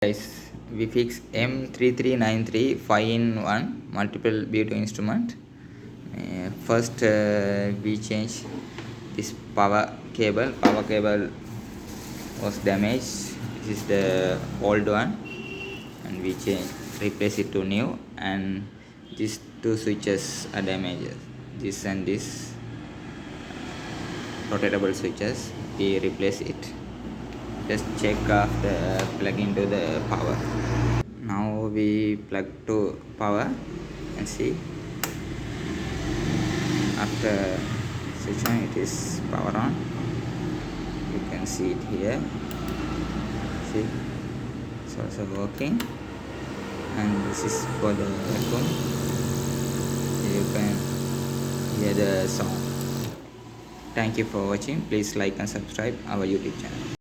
Guys, we fix M3393 5-in-1 multiple Bluetooth instrument. First we change this power cable. Power cable was damaged. This is the old one, and we replace it to new. And these two switches are damaged. This and this rotatable switches, we replace it. Just check after plug into the power. Now we plug to power and see. After switch on, it is power on. You can see it here. See, it's also working. And this is for the vacuum. You can hear the sound. Thank you for watching. Please like and subscribe our YouTube channel.